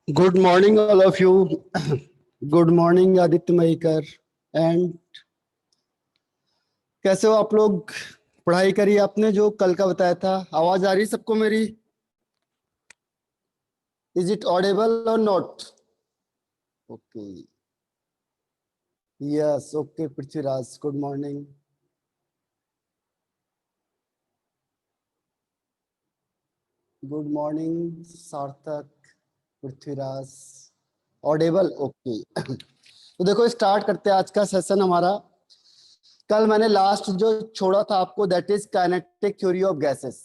Good morning, all of you. Good morning, Aditya Maikar. And कैसे हो आप लोग? पढ़ाई करी आपने जो कल का बताया था? आवाज आ रही सबको मेरी? इज इट ऑडिबल और not? Okay. Yes. Okay Prithviraj, good morning. Good morning सार्थक, पृथ्वीराज. ऑडिबल? ओके. तो देखो स्टार्ट करते हैं आज का सेशन हमारा. कल मैंने लास्ट जो छोड़ा था आपको, that is kinetic theory of gases.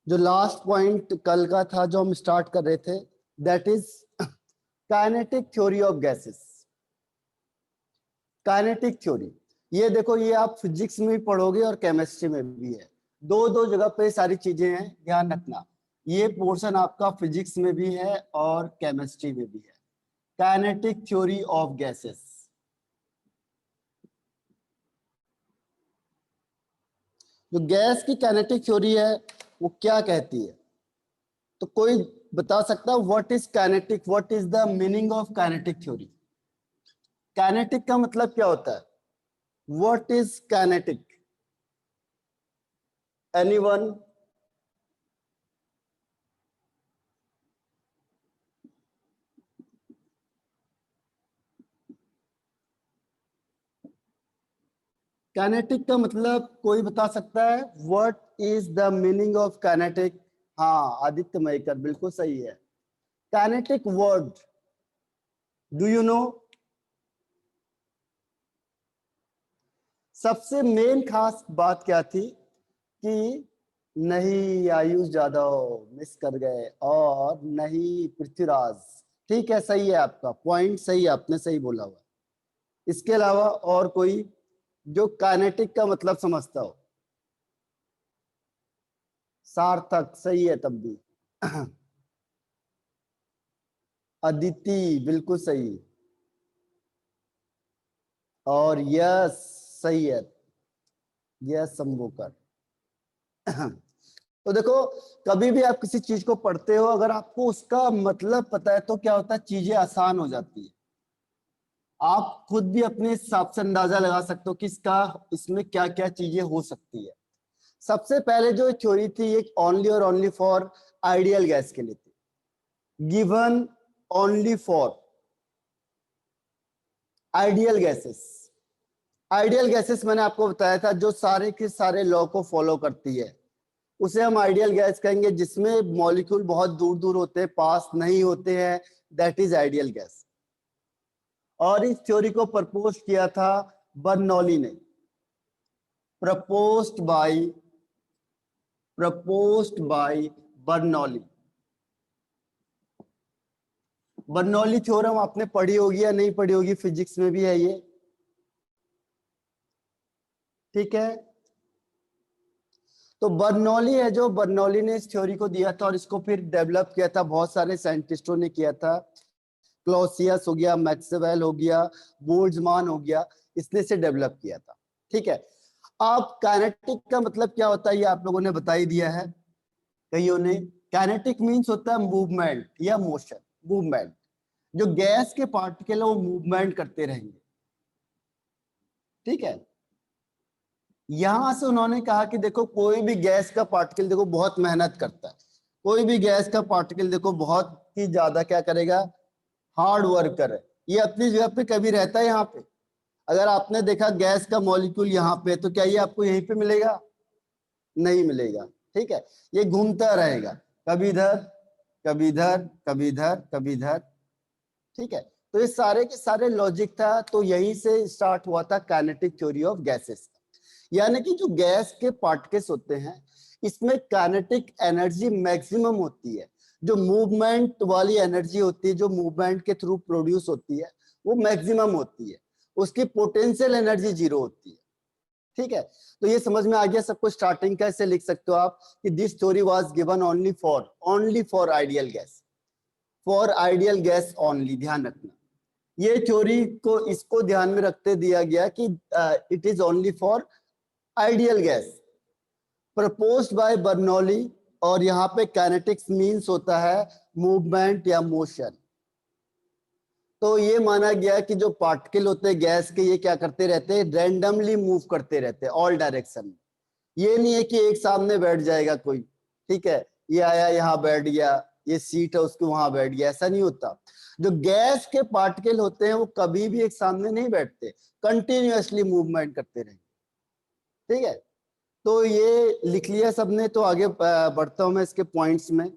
जो लास्ट पॉइंट कल का था जो हम स्टार्ट कर रहे थे, that is kinetic theory of gases. Kinetic theory, ये देखो, ये आप फिजिक्स में भी पढ़ोगे और केमिस्ट्री में भी है. दो दो जगह पे सारी चीजें हैं, ध्यान रखना. ये पोर्शन आपका फिजिक्स में भी है और केमिस्ट्री में भी है. Kinetic theory of gases. जो गैस की काइनेटिक थ्योरी है वो क्या कहती है? तो कोई बता सकता है what is kinetic, what is the meaning of kinetic theory? Kinetic का मतलब क्या होता है? What is kinetic? Anyone? Kinetic का मतलब कोई बता सकता है? What is the meaning of kinetic? हाँ, आदित्य मयकर, बिल्कुल सही है. Kinetic word, do you know? सबसे मेन खास बात क्या थी कि नहीं आयुष जादव मिस कर गए, और नहीं पृथ्वीराज. ठीक है, सही है, आपका पॉइंट सही है, आपने सही बोला हुआ. इसके अलावा और कोई जो काइनेटिक का मतलब समझता हो? सार्थक सही है तब भी. अदिति बिल्कुल सही. और यस सही है. यस शंभूकर. तो देखो, कभी भी आप किसी चीज को पढ़ते हो, अगर आपको उसका मतलब पता है तो क्या होता है, चीजें आसान हो जाती है. आप खुद भी अपने हिसाब से अंदाजा लगा सकते हो कि इसमें क्या क्या चीजें हो सकती है. सबसे पहले जो थ्योरी थी ये ओनली और ओनली फॉर आइडियल गैस के लिए थी. Given only for ideal gases. Ideal gases मैंने आपको बताया था जो सारे के सारे लॉ को फॉलो करती है, उसे हम आइडियल गैस कहेंगे. जिसमें मॉलिक्यूल बहुत दूर दूर होते हैं, पास नहीं होते हैं, दैट इज आइडियल गैस. और इस थ्योरी को प्रपोज किया था बर्नौली ने. Proposed by Bernoulli. Bernoulli theorem आपने पढ़ी होगी या नहीं पढ़ी होगी, फिजिक्स में भी है ये. ठीक है, तो बर्नौली है जो, बर्नौली ने इस थ्योरी को दिया था और इसको फिर डेवलप किया था. बहुत सारे साइंटिस्टों ने किया था. क्लॉसियस हो गया, मैक्सवेल हो गया, बोल्ट्जमान हो गया, इसने से डेवलप किया था. ठीक है, अब काइनेटिक का मतलब क्या होता है ये आप लोगों ने बता ही दिया है कईयों ने. काइनेटिक मींस होता है मूवमेंट या मोशन. मूवमेंट, जो गैस के पार्टिकल है वो मूवमेंट करते रहेंगे. ठीक है, यहां से उन्होंने कहा कि देखो, कोई भी गैस का पार्टिकल देखो बहुत मेहनत करता है. कोई भी गैस का पार्टिकल देखो बहुत ही ज्यादा क्या करेगा, हार्ड वर्क करे. ये अपनी जगह पे कभी रहता है यहाँ पे? अगर आपने देखा गैस का मॉलिक्यूल यहाँ पे, तो क्या ये आपको यहीं पे मिलेगा? नहीं मिलेगा. ठीक है, ये घूमता रहेगा, कभी इधर कभी इधर कभी इधर कभी इधर. ठीक है, तो ये सारे के सारे लॉजिक था. तो यहीं से स्टार्ट हुआ था काइनेटिक थ्योरी ऑफ गैसेस. यानी कि जो गैस के पार्टिकल्स होते हैं इसमें काइनेटिक एनर्जी मैक्सिमम होती है. जो मूवमेंट वाली एनर्जी होती है, जो मूवमेंट के थ्रू प्रोड्यूस होती है, वो मैक्सिमम होती है. उसकी पोटेंशियल एनर्जी जीरो होती है. ठीक है, तो ये समझ में आ गया सबको. स्टार्टिंग कैसे लिख सकते हो आप कि this theory was given only for ideal gas. For ideal gas only, ध्यान रखना. ये थ्योरी को इसको ध्यान में रखते दिया गया कि it is only for ideal gas, proposed by Bernoulli. और यहाँ पे काइनेटिक्स मींस होता है मूवमेंट या मोशन। तो ये माना गया कि जो पार्टिकल होते हैं गैस के, ये क्या करते रहते हैं, रैंडमली मूव करते रहते हैं ऑल डायरेक्शन में। ये नहीं है कि एक सामने बैठ जाएगा कोई, ठीक है, ये आया यहाँ बैठ गया, ये सीट है उसको वहां बैठ गया, ऐसा नहीं होता। जो गैस के पार्टिकल होते हैं वो कभी भी एक सामने नहीं बैठते, कंटिन्यूअसली मूवमेंट करते रहेंगे, ठीक है। तो ये लिख लिया सबने, तो आगे बढ़ता हूं मैं इसके पॉइंट्स में।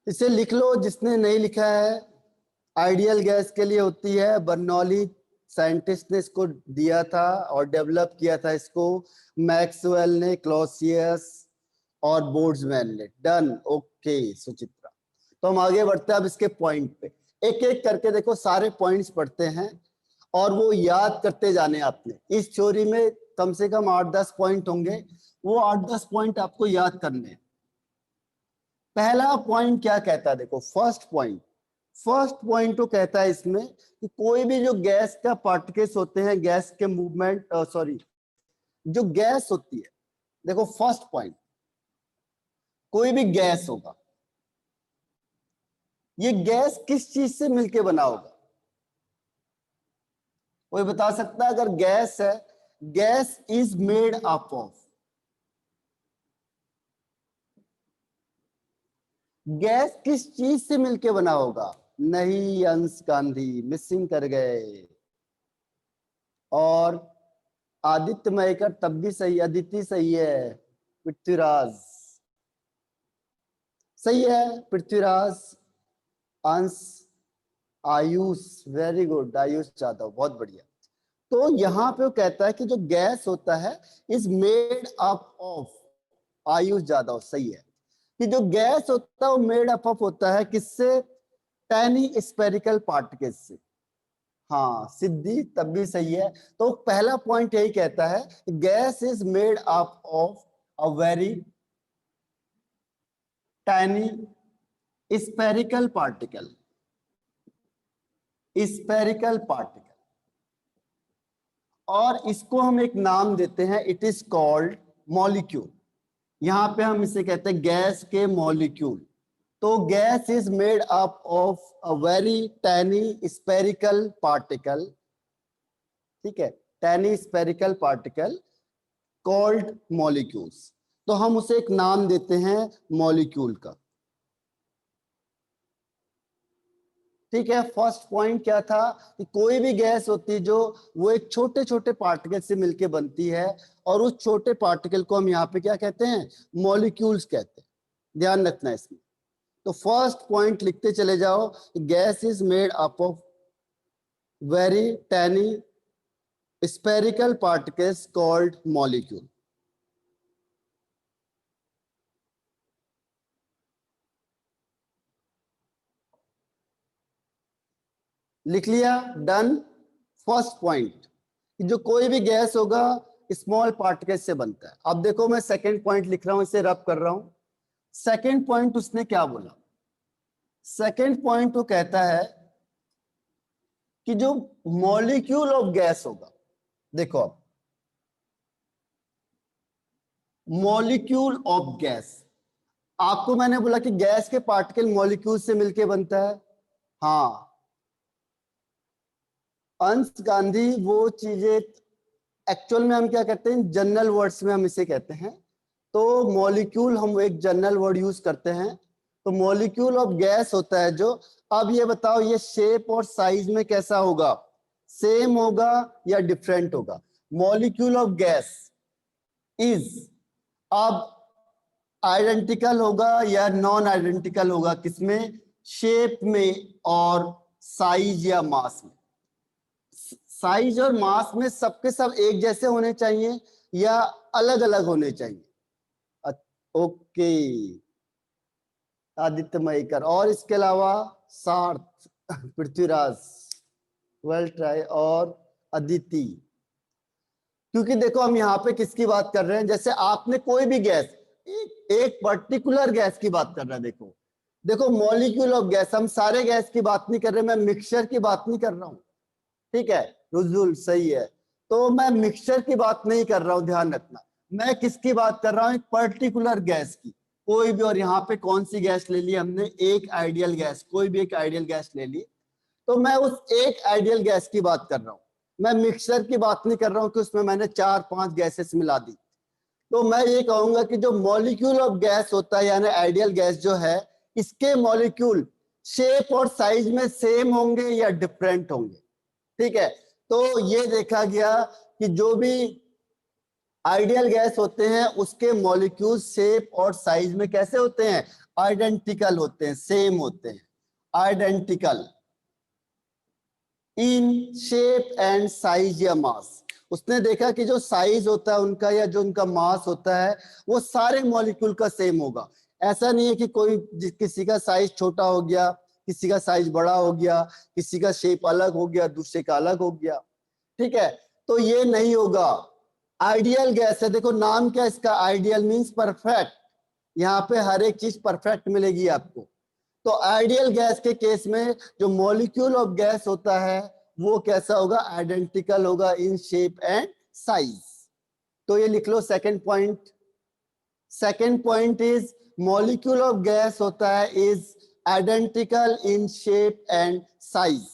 इसे लिख लो जिसने नहीं लिखा है। आइडियल गैस के लिए होती है, बर्नौली साइंटिस्ट ने इसको दिया था और डेवलप किया था इसको, मैक्सवेल ने, क्लॉसियस और बोल्ट्जमैन ने। Done, okay Suchitra. तो हम आगे बढ़ते हैं अब इसके पॉइंट पे, एक एक करके देखो, सारे पॉइंट्स पढ़ते हैं और वो याद करते जाने आपने। इस थ्योरी में कम से कम 8-10 पॉइंट होंगे, वो 8-10 पॉइंट आपको याद करने हैं। पहला पॉइंट क्या कहता है, देखो फर्स्ट पॉइंट तो कहता है इसमें कि कोई भी जो गैस का पार्टिकल्स होते हैं, गैस के मूवमेंट, सॉरी, जो गैस होती है, देखो फर्स्ट पॉइंट, कोई भी गैस होगा, ये गैस किस चीज से मिलके बना होगा? कोई बता सकता है? अगर गैस है, gas is made up of, gas किस चीज से मिलके बना होगा? नहीं, अंश गांधी मिसिंग कर गए। और आदित्य मयकर तब भी सही, अदिति सही है, पृथ्वीराज सही है, पृथ्वीराज, अंश, आयुष, वेरी गुड, आयुष यादव बहुत बढ़िया। तो यहाँ पे वो कहता है कि जो गैस होता है is made up of, Ayush Yadav सही है, कि जो गैस होता है वो मेड अप ऑफ होता है किससे? टाइनी स्फेरिकल पार्टिकल्स से। हाँ सिद्धि तब भी सही है। तो पहला पॉइंट यही कहता है, gas is made up of a very tiny spherical particle, spherical particle, और इसको हम एक नाम देते हैं, इट इज कॉल्ड मॉलिक्यूल। यहां पे हम इसे कहते हैं गैस के मॉलिक्यूल। तो gas is made up of a very tiny spherical particle, ठीक है, tiny spherical particle called molecules. तो हम उसे एक नाम देते हैं मॉलिक्यूल का, ठीक है। फर्स्ट पॉइंट क्या था कि कोई भी गैस होती है जो वो एक छोटे छोटे पार्टिकल से मिलके बनती है, और उस छोटे पार्टिकल को हम यहाँ पे क्या कहते हैं? मॉलिक्यूल्स कहते हैं, ध्यान रखना इसमें। तो फर्स्ट पॉइंट लिखते चले जाओ, gas is made up of very tiny spherical particles called molecule। लिख लिया? डन। फर्स्ट पॉइंट, जो कोई भी गैस होगा स्मॉल पार्टिकल से बनता है। अब देखो मैं सेकंड पॉइंट लिख रहा हूं, इसे रब कर रहा हूं। सेकंड पॉइंट उसने क्या बोला? सेकंड पॉइंट वो कहता है कि जो मॉलिक्यूल ऑफ गैस होगा, देखो अब मॉलिक्यूल ऑफ गैस, आपको मैंने बोला कि गैस के पार्टिकल मॉलिक्यूल से मिलके बनता है, हाँ अंश गांधी, वो चीजें एक्चुअल में हम क्या कहते हैं, जनरल वर्ड्स में हम इसे कहते हैं। तो मॉलिक्यूल हम एक जनरल वर्ड यूज करते हैं। तो मॉलिक्यूल ऑफ गैस होता है जो, अब ये बताओ ये शेप और साइज में कैसा होगा? सेम होगा या डिफरेंट होगा? मॉलिक्यूल ऑफ गैस इज, अब आइडेंटिकल होगा या नॉन आइडेंटिकल होगा? किसमें? शेप में और साइज या मास में। साइज और मास में सबके सब एक जैसे होने चाहिए या अलग अलग होने चाहिए? ओके आदित्य मयकर, और इसके अलावा सार्थ, पृथ्वीराज, वेल ट्राई, और अदिति। क्योंकि देखो हम यहाँ पे किसकी बात कर रहे हैं, जैसे आपने कोई भी गैस, एक पर्टिकुलर गैस की बात कर रहा है। देखो देखो मॉलिक्यूल ऑफ गैस, हम सारे गैस की बात नहीं कर रहे, मैं मिक्सचर की बात नहीं कर रहा हूं, ठीक है। रुजुल सही है, तो मैं मिक्सचर की बात नहीं कर रहा हूं, ध्यान रखना। मैं किसकी बात कर रहा हूं, एक पर्टिकुलर गैस की, कोई भी। और यहाँ पे कौन सी गैस ले ली हमने, एक आइडियल गैस, कोई भी एक आइडियल गैस ले ली। तो मैं उस एक आइडियल गैस की बात कर रहा हूं, मैं मिक्सचर की बात नहीं कर रहा हूं कि उसमें मैंने 4-5 गैसेस मिला दी। तो मैं ये कहूंगा कि जो मॉलिक्यूल ऑफ गैस होता है यानी आइडियल गैस जो है, इसके मॉलिक्यूल शेप और साइज में सेम होंगे या डिफरेंट होंगे। ठीक है, तो ये देखा गया कि जो भी आइडियल गैस होते हैं उसके मॉलिक्यूल शेप और साइज में कैसे होते हैं, आइडेंटिकल होते हैं, सेम होते हैं, identical in shape and size या मास। उसने देखा कि जो साइज होता है उनका या जो उनका मास होता है वो सारे मॉलिक्यूल का सेम होगा। ऐसा नहीं है कि कोई किसी का साइज छोटा हो गया, किसी का साइज बड़ा हो गया, किसी का शेप अलग हो गया, दूसरे का अलग हो गया। ठीक है, तो ये नहीं होगा। आइडियल गैस है, देखो नाम क्या इसका, आइडियल मींस परफेक्ट। यहाँ पे हर एक चीज परफेक्ट मिलेगी आपको। तो आइडियल गैस के केस में जो मॉलिक्यूल ऑफ गैस होता है वो कैसा होगा, आइडेंटिकल होगा इन शेप एंड साइज। तो ये लिख लो second point. Second point is molecule of gas होता है is identical in shape and size.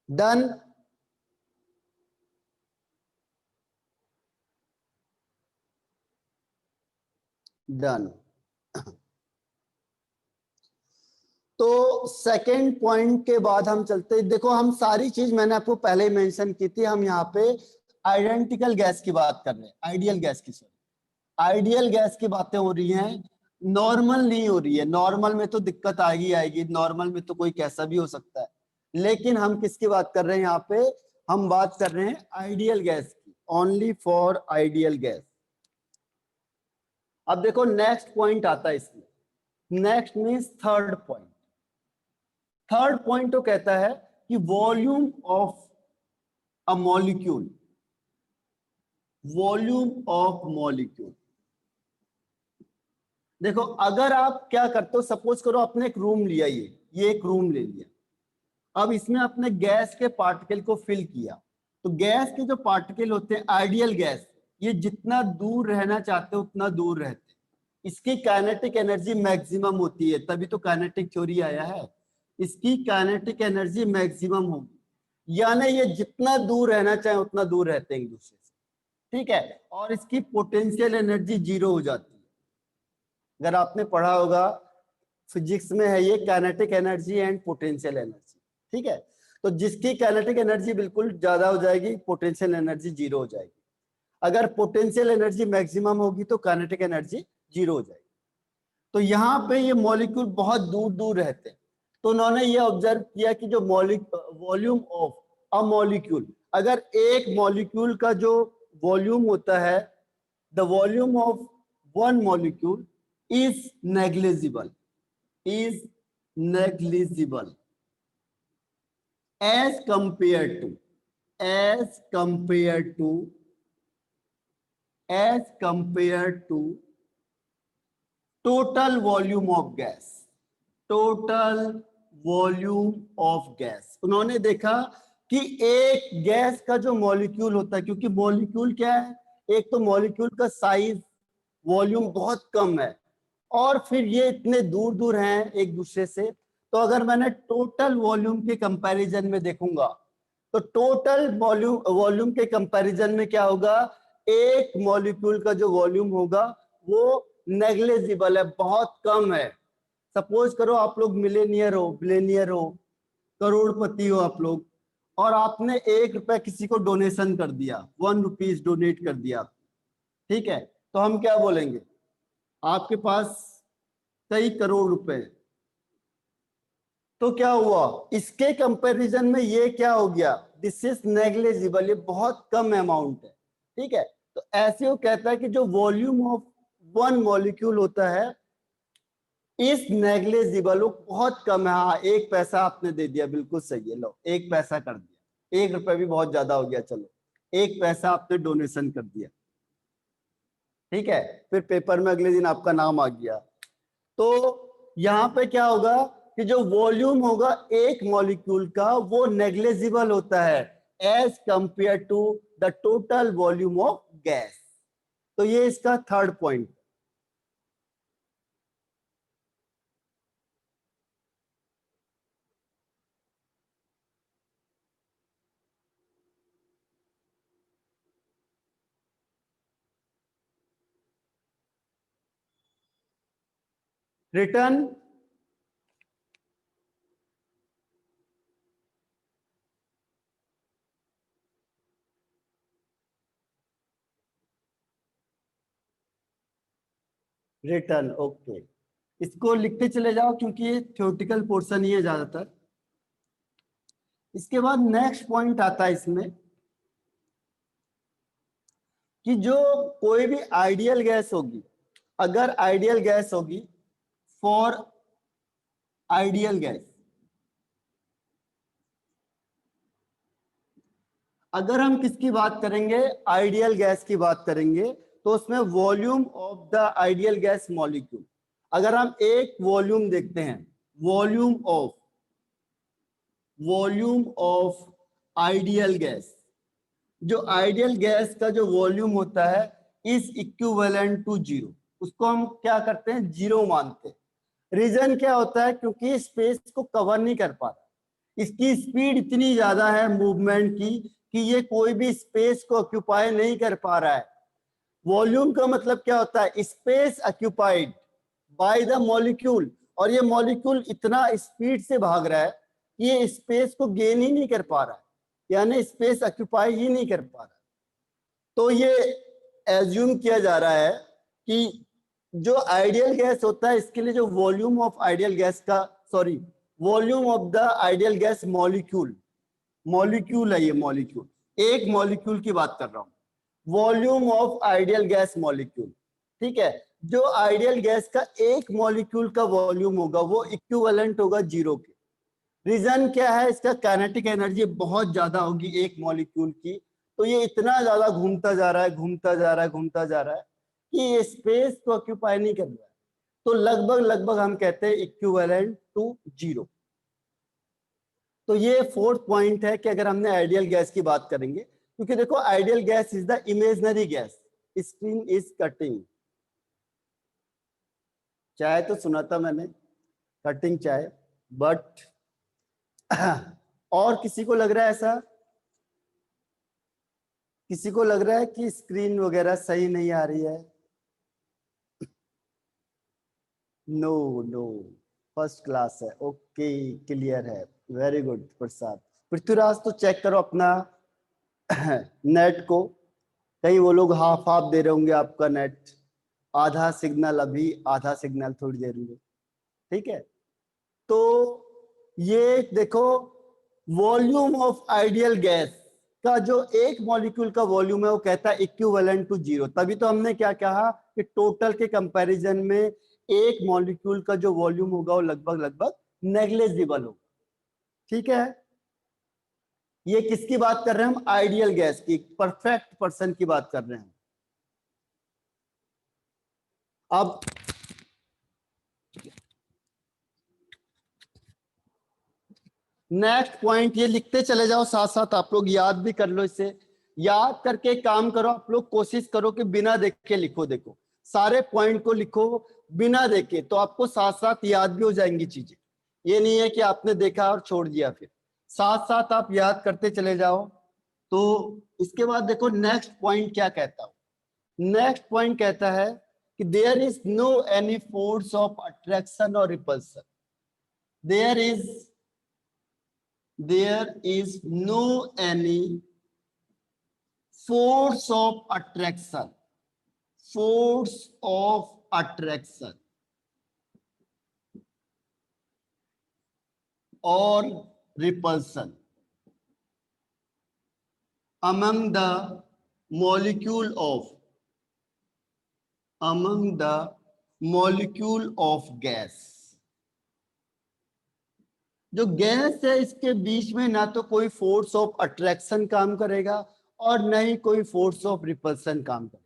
Done. Done. तो सेकंड पॉइंट के बाद हम चलते हैं, देखो हम सारी चीज मैंने आपको पहले ही मेंशन की थी, हम यहाँ पे आइडेंटिकल गैस की बात कर रहे हैं, आइडियल गैस की, सॉरी आइडियल गैस की बातें हो रही हैं, नॉर्मल नहीं हो रही है। नॉर्मल में तो दिक्कत आएगी आएगी, नॉर्मल में तो कोई कैसा भी हो सकता है, लेकिन हम किसकी बात कर रहे हैं यहाँ पे, हम बात कर रहे हैं आइडियल गैस की, ओनली फॉर आइडियल गैस। अब देखो नेक्स्ट पॉइंट आता है इसमें, next means third point. Third point तो कहता है कि volume of a molecule, volume of molecule. देखो अगर आप क्या करते हो, सपोज करो आपने एक रूम लिया, ये एक रूम ले लिया, अब इसमें आपने गैस के पार्टिकल को फिल किया। तो गैस के जो पार्टिकल होते हैं आइडियल गैस, ये जितना दूर रहना चाहते हो उतना दूर रहते हैं, इसकी काइनेटिक एनर्जी मैक्सिमम होती है, तभी तो काइनेटिक थ्योरी आया है। इसकी काइनेटिक एनर्जी मैक्सिमम होगी, यानी ये जितना दूर रहना चाहे उतना दूर रहते हैं एक दूसरे से। ठीक है, और इसकी पोटेंशियल एनर्जी जीरो हो जाती है। अगर आपने पढ़ा होगा फिजिक्स में है ये kinetic energy and potential energy. ठीक है, तो जिसकी काइनेटिक एनर्जी बिल्कुल ज्यादा हो जाएगी, पोटेंशियल एनर्जी जीरो हो जाएगी। अगर पोटेंशियल एनर्जी मैक्सिमम होगी तो काइनेटिक एनर्जी जीरो हो जाएगी। तो यहाँ पे ये मॉलिक्यूल बहुत दूर दूर रहते हैं। तो उन्होंने ये ऑब्जर्व किया कि जो वॉल्यूम ऑफ अ मॉलिक्यूल, अगर एक मॉलिक्यूल का जो वॉल्यूम होता है, the volume of one molecule is negligible, is negligible as compared to total volume of gas, total volume of gas। उन्होंने देखा कि एक गैस का जो मॉलिक्यूल होता है, क्योंकि मॉलिक्यूल क्या है, एक तो मॉलिक्यूल का साइज वॉल्यूम बहुत कम है और फिर ये इतने दूर दूर हैं एक दूसरे से। तो अगर मैंने टोटल वॉल्यूम के कंपैरिजन में देखूंगा तो टोटल वॉल्यूम के कंपैरिजन में क्या होगा, एक मॉलिक्यूल का जो वॉल्यूम होगा वो नेग्लिजिबल है, बहुत कम है। सपोज करो आप लोग मिलेनियर हो, बिलियनियर हो, करोड़पति हो आप लोग, और आपने 1 रुपया किसी को डोनेशन कर दिया, 1 रुपीज डोनेट कर दिया। ठीक है, तो हम क्या बोलेंगे, आपके पास कई करोड़ रुपए। तो क्या हुआ, इसके कंपैरिजन में ये क्या हो गया, दिस इज नेग्लिजिबल, ये बहुत कम अमाउंट है। ठीक है, तो ऐसे वो कहता है कि जो वॉल्यूम ऑफ वन मॉलिक्यूल होता है इस नेग्लिजिबल, वो बहुत कम है। हाँ, 1 पैसा आपने दे दिया, बिल्कुल सही है, लो 1 पैसा कर दिया, 1 रुपया भी बहुत ज्यादा हो गया, चलो 1 पैसा आपने डोनेशन कर दिया। ठीक है, फिर पेपर में अगले दिन आपका नाम आ गया। तो यहाँ पे क्या होगा कि जो वॉल्यूम होगा एक मॉलिक्यूल का वो नेग्लिजिबल होता है as compared to the total volume of gas. तो ये इसका third point. Return return okay, इसको लिखते चले जाओ क्योंकि ये थ्योरेटिकल पोर्शन ही है ज्यादातर। इसके बाद नेक्स्ट पॉइंट आता है इसमें कि जो कोई भी आइडियल गैस होगी, अगर आइडियल गैस होगी, फॉर आइडियल गैस, अगर हम किसकी बात करेंगे, आइडियल गैस की बात करेंगे, तो उसमें volume of the ideal gas molecule, अगर हम एक वॉल्यूम देखते हैं, वॉल्यूम ऑफ आइडियल गैस, जो आइडियल गैस का जो वॉल्यूम होता है इज इक्विवेलेंट टू जीरो, उसको हम क्या करते हैं, जीरो मानते हैं। रीजन क्या होता है, क्योंकि स्पेस को कवर नहीं कर पाता, इसकी स्पीड इतनी ज्यादा है मूवमेंट की कि ये कोई भी स्पेस को ऑक्यूपाई नहीं कर पा रहा है। वॉल्यूम का मतलब क्या होता है, space occupied by the molecule, और ये मॉलिक्यूल इतना स्पीड से भाग रहा है कि ये स्पेस को गेन ही नहीं कर पा रहा है, यानी स्पेस ऑक्यूपाई ही नहीं कर पा रहा। तो ये एज्यूम किया जा रहा है कि जो आइडियल गैस होता है इसके लिए जो वॉल्यूम ऑफ आइडियल गैस का, sorry, volume of the ideal gas molecule, molecule है ये, मॉलिक्यूल, एक मॉलिक्यूल की बात कर रहा हूं, volume of ideal gas molecule, ठीक है। जो आइडियल गैस का एक मॉलिक्यूल का वॉल्यूम होगा वो इक्विवेलेंट होगा जीरो के। रीजन क्या है, इसका काइनेटिक एनर्जी बहुत ज्यादा होगी एक मॉलिक्यूल की, तो ये इतना ज्यादा घूमता जा रहा है, घूमता जा रहा है, घूमता जा रहा है कि ये स्पेस को ऑक्यूपाई नहीं कर रहा है। तो लगभग लगभग हम कहते हैं इक्विवेलेंट टू जीरो। तो ये फोर्थ पॉइंट है कि अगर हमने आइडियल गैस की बात करेंगे, क्योंकि देखो ideal gas is the imaginary gas, screen is cutting, चाय तो सुना था मैंने, कटिंग चाय, बट और किसी को लग रहा है ऐसा, किसी को लग रहा है कि स्क्रीन वगैरह सही नहीं आ रही है? नो नो, फर्स्ट क्लास है, ओके, क्लियर है, वेरी गुड प्रसाद। पृथ्वीराज तो चेक करो अपना नेट को, कहीं वो लोग हाफ हाफ दे रहे होंगे आपका नेट, आधा सिग्नल अभी, आधा सिग्नल थोड़ी देर में, ठीक है। तो ये देखो वॉल्यूम ऑफ आइडियल गैस का जो एक मॉलिक्यूल का वॉल्यूम है वो कहता है इक्विवेलेंट टू जीरो, तभी तो हमने क्या कहा कि टोटल के कंपैरिजन में एक मॉलिक्यूल का जो वॉल्यूम होगा वो लगभग लगभग नेग्लिजिबल होगा, ठीक है। ये किसकी बात कर रहे हैं हम, आइडियल गैस की, परफेक्ट पर्सन की बात कर रहे हैं। अब नेक्स्ट पॉइंट, ये लिखते चले जाओ साथ साथ, आप लोग याद भी कर लो, इसे याद करके काम करो, आप लोग कोशिश करो कि बिना देखे लिखो, देखो सारे पॉइंट को लिखो बिना देखे, तो आपको साथ साथ याद भी हो जाएंगी चीजें। ये नहीं है कि आपने देखा और छोड़ दिया, फिर साथ साथ आप याद करते चले जाओ। तो इसके बाद देखो नेक्स्ट पॉइंट क्या कहता हूं, नेक्स्ट पॉइंट कहता है कि there is no any force of attraction और repulsion, there is no any force of attraction or repulsion among the molecule of gas। जो गैस है इसके बीच में ना तो कोई फोर्स ऑफ अट्रैक्शन काम करेगा और न ही कोई फोर्स ऑफ रिपल्सन काम करेगा,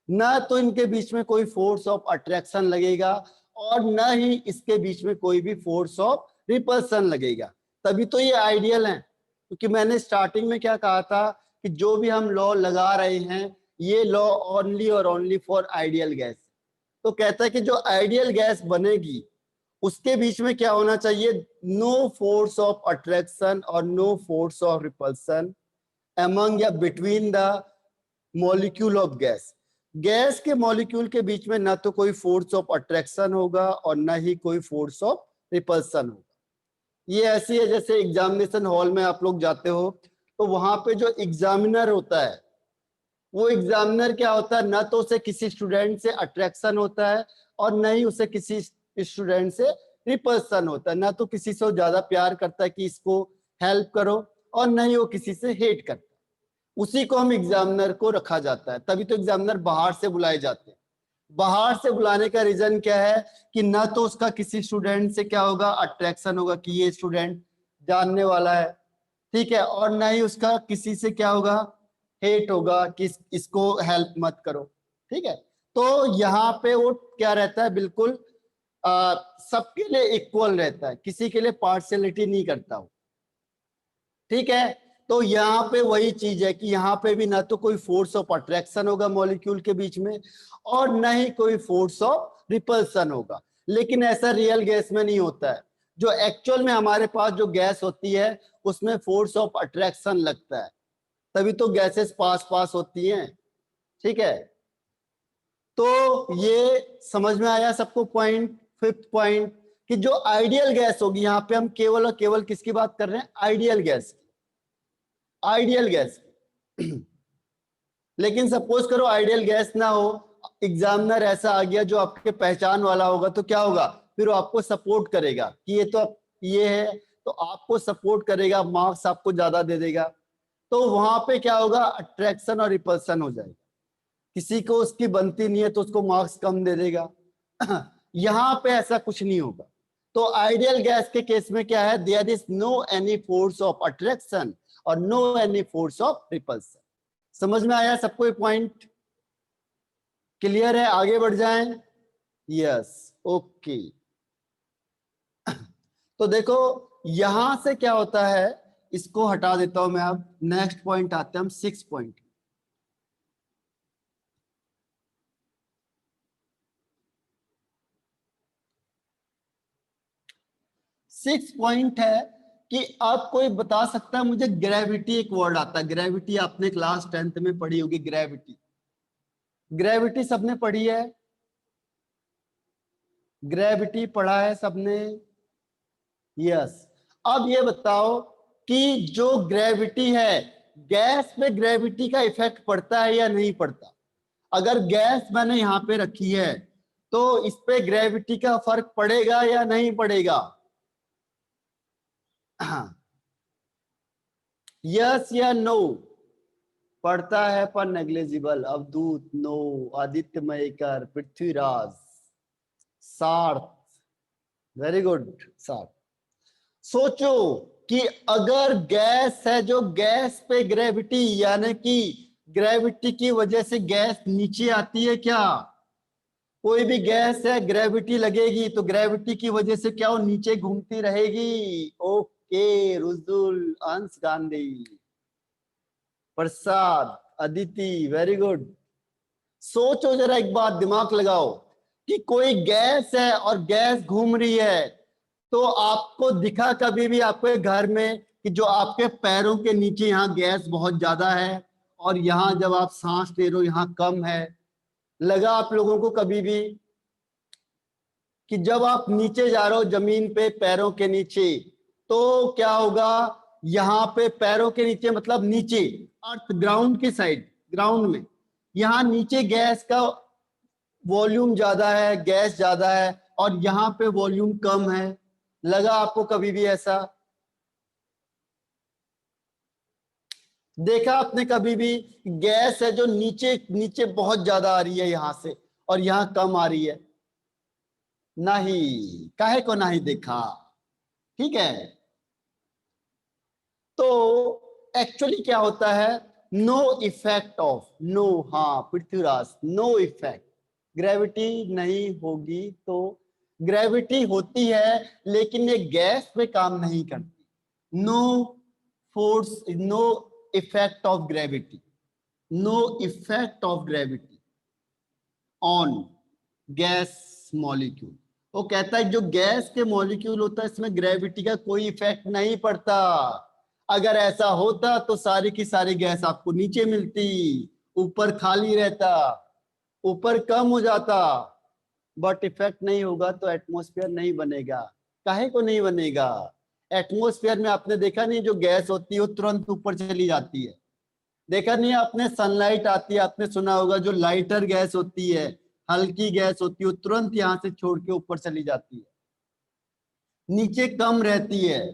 ना तो इनके बीच में कोई फोर्स ऑफ अट्रैक्शन लगेगा और न ही इसके बीच में कोई भी फोर्स ऑफ रिपल्सन लगेगा, तभी तो ये आइडियल है। क्योंकि मैंने स्टार्टिंग में क्या कहा था कि जो भी हम लॉ लगा रहे हैं ये लॉ ओनली और ओनली फॉर आइडियल गैस। तो कहता है कि जो आइडियल गैस बनेगी उसके बीच में क्या होना चाहिए, नो फोर्स ऑफ अट्रैक्शन और no force of repulsion among या between the molecule of gas. Gas के मॉलिक्यूल के बीच में ना तो कोई फोर्स ऑफ अट्रैक्शन होगा और ना ही कोई फोर्स ऑफ रिपल्सन होगा। ये ऐसी है जैसे एग्जामिनेशन हॉल में आप लोग जाते हो तो वहां पे जो एग्जामिनर होता है वो एग्जामिनर क्या होता है, ना तो उसे किसी स्टूडेंट से अट्रैक्शन होता है और न ही उसे किसी स्टूडेंट से रिपल्सन होता है, ना तो किसी से ज्यादा प्यार करता है कि इसको हेल्प करो और न ही वो किसी से हेट करता है। उसी को हम एग्जामिनर को रखा जाता है, तभी तो एग्जामिनर बाहर से बुलाए जाते हैं। बाहर से बुलाने का रीजन क्या है कि ना तो उसका किसी स्टूडेंट से क्या होगा, अट्रैक्शन होगा कि ये स्टूडेंट जानने वाला है, ठीक है, और ना ही उसका किसी से क्या होगा, हेट होगा कि इसको हेल्प मत करो, ठीक है। तो यहाँ पे वो क्या रहता है, बिल्कुल सबके लिए इक्वल रहता है, किसी के लिए पार्शियलिटी नहीं करता हो, ठीक है। तो यहाँ पे वही चीज है कि यहाँ पे भी ना तो कोई फोर्स ऑफ अट्रैक्शन होगा मॉलिक्यूल के बीच में और ना ही कोई फोर्स ऑफ रिपल्सन होगा। लेकिन ऐसा रियल गैस में नहीं होता है। जो एक्चुअल में हमारे पास जो गैस होती है उसमें फोर्स ऑफ अट्रैक्शन लगता है, तभी तो गैसेस पास पास होती हैं, ठीक है। तो ये समझ में आया सबको पॉइंट। फिफ्थ पॉइंट कि जो आइडियल गैस होगी, यहाँ पे हम केवल और केवल किसकी बात कर रहे हैं, आइडियल गैस, आइडियल गैस। लेकिन सपोज करो आइडियल गैस ना हो, एग्जामिनर ऐसा आ गया जो आपके पहचान वाला होगा, तो क्या होगा, फिर वो आपको सपोर्ट करेगा कि ये तो ये है, तो आपको सपोर्ट करेगा, मार्क्स आपको ज्यादा दे देगा। तो वहां पे क्या होगा, अट्रैक्शन और रिपल्सन हो जाएगा। किसी को उसकी बनती नहीं है तो उसको मार्क्स कम दे देगा। यहाँ पे ऐसा कुछ नहीं होगा। तो आइडियल गैस के केस में क्या है, there is no any force of attraction और no any force of repulsion. समझ में आया सबको ये पॉइंट, क्लियर है, आगे बढ़ जाएं। Yes, okay. तो देखो यहां से क्या होता है, इसको हटा देता हूं मैं, अब नेक्स्ट पॉइंट आते हैं हम, 6 पॉइंट। 6 पॉइंट है कि अब कोई बता सकता है मुझे, ग्रेविटी एक वर्ड आता है, ग्रेविटी आपने क्लास 10th में पढ़ी होगी, ग्रेविटी, ग्रेविटी सबने पढ़ी है, ग्रेविटी पढ़ा है सबने, यस। अब ये बताओ कि जो ग्रेविटी है, गैस पे ग्रेविटी का इफेक्ट पड़ता है या नहीं पड़ता। अगर गैस मैंने यहां पे रखी है तो इस पे ग्रेविटी का फर्क पड़ेगा या नहीं पड़ेगा, यस या नो, पड़ता है पर नेग्लिजिबल। अवधूत नो, आदित्य मयेकर, पृथ्वीराज, सार्थ, वेरी गुड सार्थ। सोचो कि अगर गैस है, जो गैस पे ग्रेविटी, यानी कि ग्रेविटी की वजह से गैस नीचे आती है क्या, कोई भी गैस है ग्रेविटी लगेगी तो ग्रेविटी की वजह से क्या वो नीचे घूमती रहेगी। ओके, रुजुल, अंश गांधी, प्रसाद, अदिति, वेरी गुड। सोचो जरा एक बात, दिमाग लगाओ कि कोई गैस है और गैस घूम रही है, तो आपको दिखा कभी भी आपके घर में कि जो आपके पैरों के नीचे यहाँ गैस बहुत ज्यादा है और यहाँ जब आप सांस ले रहे हो यहाँ कम है, लगा आप लोगों को कभी भी कि जब आप नीचे जा रहे हो जमीन पे पैरों के नीचे, तो क्या होगा, यहाँ पे पैरों के नीचे मतलब नीचे अर्थ ग्राउंड की साइड, ग्राउंड में यहाँ नीचे गैस का वॉल्यूम ज्यादा है, गैस ज्यादा है और यहाँ पे वॉल्यूम कम है, लगा आपको कभी भी ऐसा, देखा आपने कभी भी गैस है जो नीचे नीचे बहुत ज्यादा आ रही है यहां से और यहाँ कम आ रही है, नहीं, काहे को नहीं देखा, ठीक है। तो एक्चुअली क्या होता है, नो इफेक्ट ऑफ, नो, हाँ पृथ्वीराज, नो इफेक्ट, ग्रेविटी नहीं होगी। तो ग्रेविटी होती है लेकिन ये गैस पे काम नहीं करती, no force, no effect of gravity, no effect of gravity on gas molecule. वो कहता है जो गैस के मॉलिक्यूल होता है इसमें ग्रेविटी का कोई इफेक्ट नहीं पड़ता। अगर ऐसा होता तो सारी की सारी गैस आपको नीचे मिलती, ऊपर खाली रहता, ऊपर कम हो जाता। बट इफेक्ट नहीं होगा तो एटमॉस्फेयर नहीं बनेगा। काहे को नहीं बनेगा? एटमॉस्फेयर में आपने देखा नहीं, जो गैस होती है वो तुरंत ऊपर चली जाती है। देखा नहीं आपने, सनलाइट आती है, आपने सुना होगा जो लाइटर गैस होती है, हल्की गैस होती है, वो तुरंत यहां से छोड़ के ऊपर चली जाती है, नीचे कम रहती है।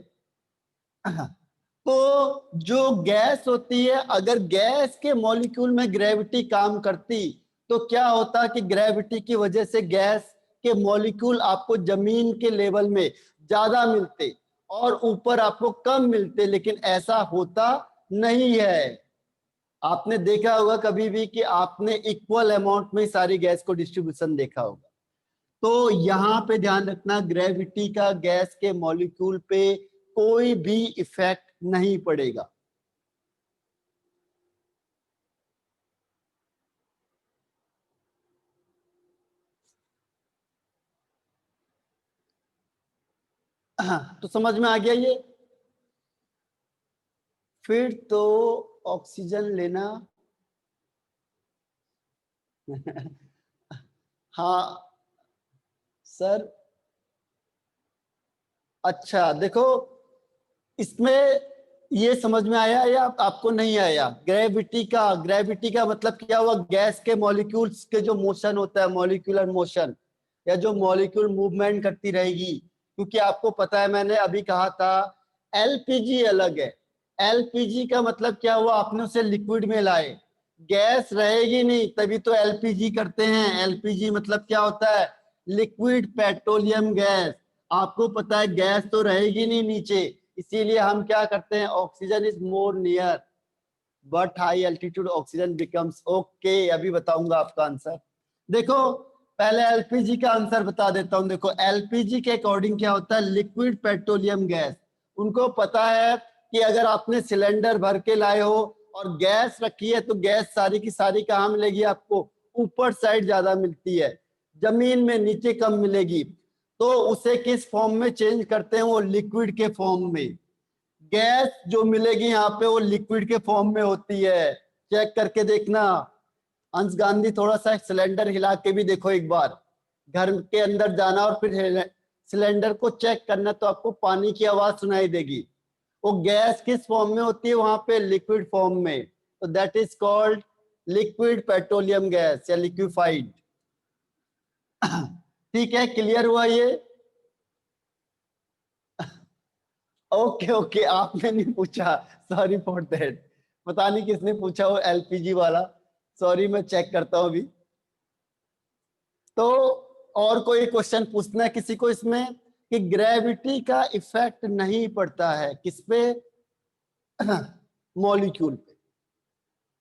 तो जो गैस होती है, अगर गैस के मॉलिक्यूल में ग्रेविटी काम करती तो क्या होता कि ग्रेविटी की वजह से गैस के मॉलिक्यूल आपको जमीन के लेवल में ज्यादा मिलते और ऊपर आपको कम मिलते, लेकिन ऐसा होता नहीं है। आपने देखा होगा कभी भी कि आपने इक्वल अमाउंट में सारी गैस को डिस्ट्रीब्यूशन देखा होगा। तो यहां पे ध्यान रखना, ग्रेविटी का गैस के मॉलिक्यूल पे कोई भी इफेक्ट नहीं पड़ेगा। तो समझ में आ गया ये। फिर तो ऑक्सीजन लेना हाँ सर। अच्छा देखो, इसमें ये समझ में आया या आपको नहीं आया? ग्रेविटी का मतलब क्या हुआ? गैस के मॉलिक्यूल्स के जो मोशन होता है, मॉलिक्यूलर मोशन, या जो मॉलिक्यूल मूवमेंट करती रहेगी। क्योंकि आपको पता है, मैंने अभी कहा था एलपीजी अलग है। एलपीजी का मतलब क्या हुआ? आपने उसे लिक्विड में लाए, गैस रहेगी नहीं, तभी तो एलपीजी करते हैं। एलपीजी मतलब क्या होता है? Liquid petroleum gas. आपको पता है गैस तो रहेगी नहीं नीचे, इसीलिए हम क्या करते हैं, oxygen is more near, but high altitude oxygen becomes okay. अभी बताऊंगा आपका आंसर। देखो पहले एलपीजी का आंसर बता देता हूं। देखो एलपीजी के अकॉर्डिंग क्या होता है, लिक्विड पेट्रोलियम गैस। उनको पता है कि अगर आपने सिलेंडर भर के लाए हो और गैस रखी है तो गैस सारी की सारी कहाँ मिलेगी आपको? ऊपर साइड ज्यादा मिलती है, जमीन में नीचे कम मिलेगी। तो उसे किस फॉर्म में चेंज करते हैं? वो लिक्विड के फॉर्म में। गैस जो मिलेगी यहाँ पे वो लिक्विड के फॉर्म में होती है। चेक करके देखना। अंश गांधी, थोड़ा सा सिलेंडर हिला के भी देखो एक बार। घर के अंदर जाना और फिर सिलेंडर को चेक करना, तो आपको पानी की आवाज सुनाई देगी। वो गैस किस फॉर्म में होती है वहां पे? लिक्विड फॉर्म में। तो that is called liquid petroleum gas या लिक्विफाइड। ठीक है, क्लियर हुआ ये? ओके ओके, आपने नहीं पूछा, सॉरी फॉर दैट। पता नहीं किसने पूछा वो एलपीजी वाला, सॉरी, मैं चेक करता हूँ अभी। तो और कोई क्वेश्चन पूछना है किसी को इसमें, कि ग्रेविटी का इफेक्ट नहीं पड़ता है किस पे? मॉलिक्यूल पे।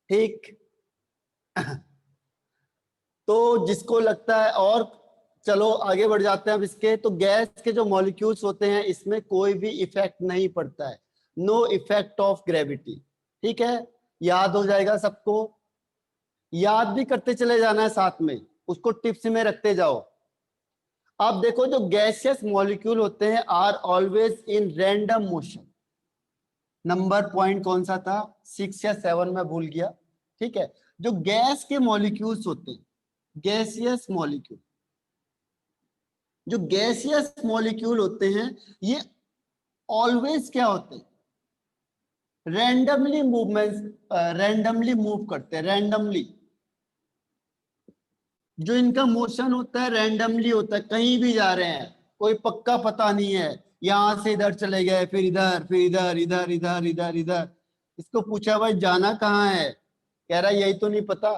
ठीक। तो जिसको लगता है, और चलो आगे बढ़ जाते हैं अब इसके। तो गैस के जो मॉलिक्यूल्स होते हैं इसमें कोई भी इफेक्ट नहीं पड़ता है, नो इफेक्ट ऑफ ग्रेविटी। ठीक है, याद हो जाएगा सबको? याद भी करते चले जाना है साथ में, उसको टिप्स में रखते जाओ। अब देखो जो गैसियस मॉलिक्यूल होते हैं are always in random motion. Number point कौन सा था? 6 या 7 में भूल गया। ठीक है, जो गैस के मॉलिक्यूल्स होते हैं, गैसियस मॉलिक्यूल, जो गैसियस मॉलिक्यूल होते हैं ये ऑलवेज क्या होते हैं? रैंडमली मूवमेंट, रैंडमली मूव करते हैं, रैंडमली। जो इनका मोशन होता है रैंडमली होता है, कहीं भी जा रहे हैं, कोई पक्का पता नहीं है, यहां से इधर चले गए, फिर इधर, फिर इधर, इधर इधर इधर इधर। इसको पूछा भाई जाना कहाँ है, कह रहा है यही तो नहीं पता।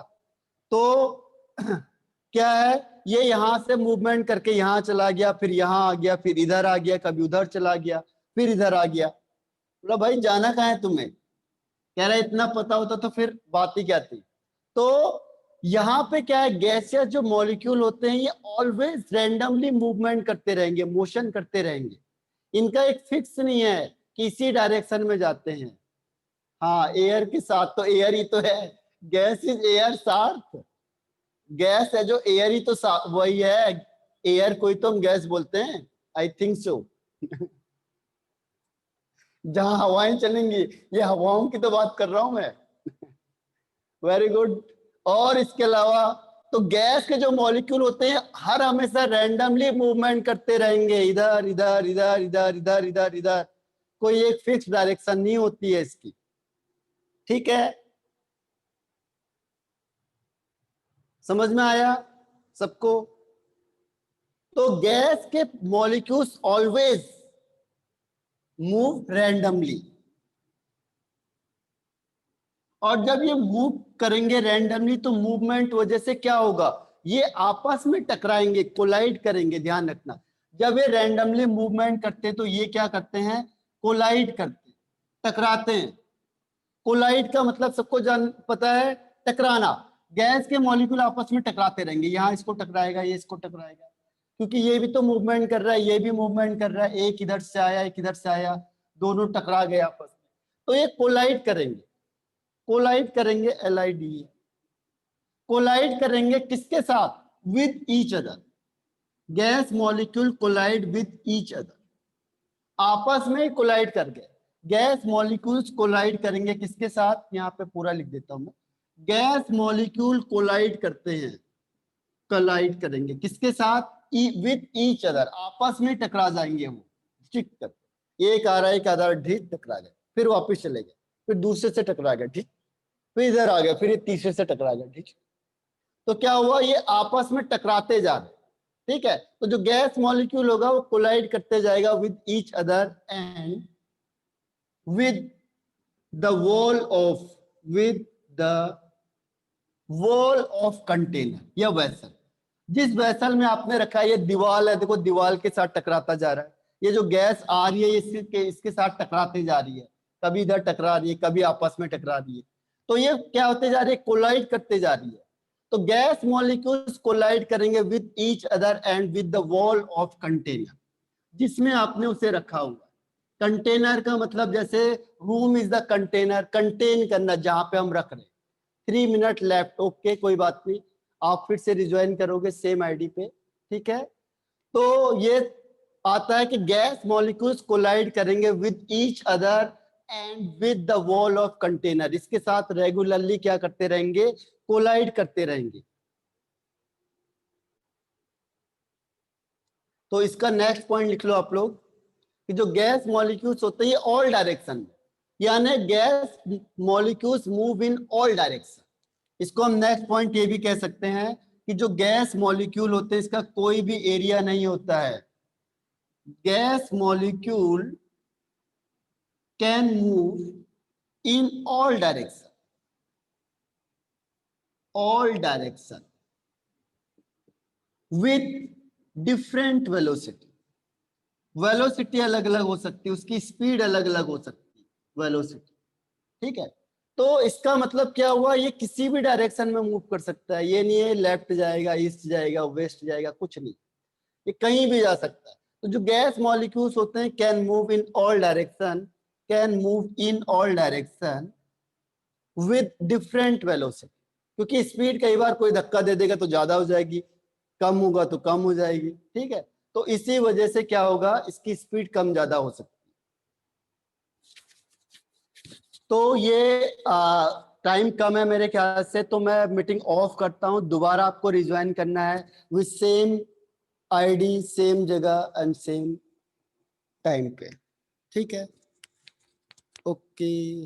तो क्या है, ये यहां से मूवमेंट करके यहाँ चला गया, फिर यहाँ आ गया, फिर इधर आ गया, कभी उधर चला गया, फिर इधर आ गया। बोला भाई जाना कहाँ है तुम्हें? कह रहा है इतना पता होता तो फिर बात ही क्या थी। तो यहाँ पे क्या है, गैसियस जो मॉलिक्यूल होते हैं ये ऑलवेज रैंडमली मूवमेंट करते रहेंगे, मोशन करते रहेंगे। इनका एक फिक्स नहीं है कि इसी डायरेक्शन में जाते हैं। हाँ, एयर के साथ तो एयर ही तो है, गैस इज एयर सार्थ, गैस है जो एयर ही तो वही है, एयर कोई तो हम गैस बोलते हैं, आई थिंक सो। जहां हवाएं चलेंगी, ये हवाओं की तो बात कर रहा हूं मैं। Very good. और इसके अलावा तो गैस के जो मॉलिक्यूल होते हैं हर हमेशा रैंडमली मूवमेंट करते रहेंगे, इधर इधर इधर इधर इधर इधर इधर, कोई एक फिक्स डायरेक्शन नहीं होती है इसकी, ठीक है? समझ में आया सबको? तो गैस के मॉलिक्यूल्स ऑलवेज मूव रैंडमली, और जब ये मूव करेंगे रैंडमली तो मूवमेंट वजह से क्या होगा, ये आपस में टकराएंगे, कोलाइड करेंगे। ध्यान रखना, जब ये रैंडमली मूवमेंट करते हैं तो ये क्या करते हैं, कोलाइड करते हैं, टकराते हैं। कोलाइड का मतलब सबको जान पता है, टकराना। गैस के मॉलिक्यूल आपस में टकराते रहेंगे, यहाँ इसको टकराएगा, ये इसको टकराएगा, क्योंकि ये भी तो मूवमेंट कर रहा है, ये भी मूवमेंट कर रहा है, एक इधर से आया एक इधर से आया, दोनों टकरा गए आपस में, तो ये कोलाइड करेंगे। कोलाइड करेंगे, LIDE, कोलाइड करेंगे किसके साथ, with each other. Gas molecule collide with each other, आपस में कोलाइड कर गए। गैस मॉलिक्यूल्स कोलाइड करेंगे किसके साथ, यहाँ पे पूरा लिख देता हूं मैं, गैस मॉलिक्यूल कोलाइड करते हैं, कोलाइड करेंगे किसके साथ, विद ईच अदर, आपस में टकरा जाएंगे वो, ठीक कर, एक आ रहा है एक आधा ठीक टकरा गए, फिर वापस चले गए, फिर दूसरे से टकरा गए, ठीक, फिर इधर आ गया, फिर ये तीसरे से टकरा गया, ठीक। तो क्या हुआ, ये आपस में टकराते जा रहे, ठीक है? तो जो गैस मॉलिक्यूल होगा वो कोलाइड करते जाएगा with each other and with the wall of, with the wall of container या वेसल। जिस वेसल में आपने रखा है, ये दीवार है, देखो दीवार के साथ टकराता जा रहा है, ये जो गैस आ रही है इसके साथ टकराते जा रही है, कभी इधर टकरा रही है, कभी आपस में टकरा रही है, तो ये क्या होते जा रही है, कोलाइड करते जा रही है। तो गैस मॉलिक्यूल्स कोलाइड करेंगे with each other and with the wall of container, जिसमें आपने उसे रखा हुआ। कंटेनर का मतलब जैसे room is the container, contain करना, जहां पे हम रख रहे हैं। 3 मिनट लेफ्ट, ओके कोई बात नहीं, आप फिर से रिज्वाइन करोगे सेम आईडी पे, ठीक है? तो ये आता है कि गैस मॉलिक्यूल्स कोलाइड करेंगे with each other and with the wall of container, इसके साथ रेगुलरली क्या करते रहेंगे, कोलाइड करते रहेंगे। तो इसका नेक्स्ट पॉइंट लिख लो आप लोग, कि जो गैस मॉलिक्यूल्स होते हैं ऑल डायरेक्शन में, यानी gas molecules move in all direction. इसको हम नेक्स्ट पॉइंट ये भी कह सकते हैं कि जो गैस मॉलिक्यूल होते हैं इसका कोई भी एरिया नहीं होता है। Gas molecule can move in all direction, all direction with different velocity. Velocity अलग अलग हो सकती है, उसकी स्पीड अलग अलग हो सकती है, वेलोसिटी, ठीक है? तो इसका मतलब क्या हुआ, ये किसी भी डायरेक्शन में मूव कर सकता है, ये नहीं है लेफ्ट जाएगा, ईस्ट जाएगा, वेस्ट जाएगा, कुछ नहीं, ये कहीं भी जा सकता है। तो जो गैस मॉलिक्यूल्स होते हैं can move in all direction, can move in all direction with different velocity, क्योंकि स्पीड कई बार कोई धक्का दे देगा तो ज्यादा हो जाएगी, कम होगा तो कम हो जाएगी, ठीक है? तो इसी वजह से क्या होगा, इसकी स्पीड कम ज्यादा हो सकती है। तो ये टाइम कम है मेरे ख्याल से, तो मैं मीटिंग ऑफ करता हूं, दोबारा आपको रिज्वाइन करना है विद सेम आईडी, सेम जगह एंड सेम टाइम पे, ठीक है? ओके।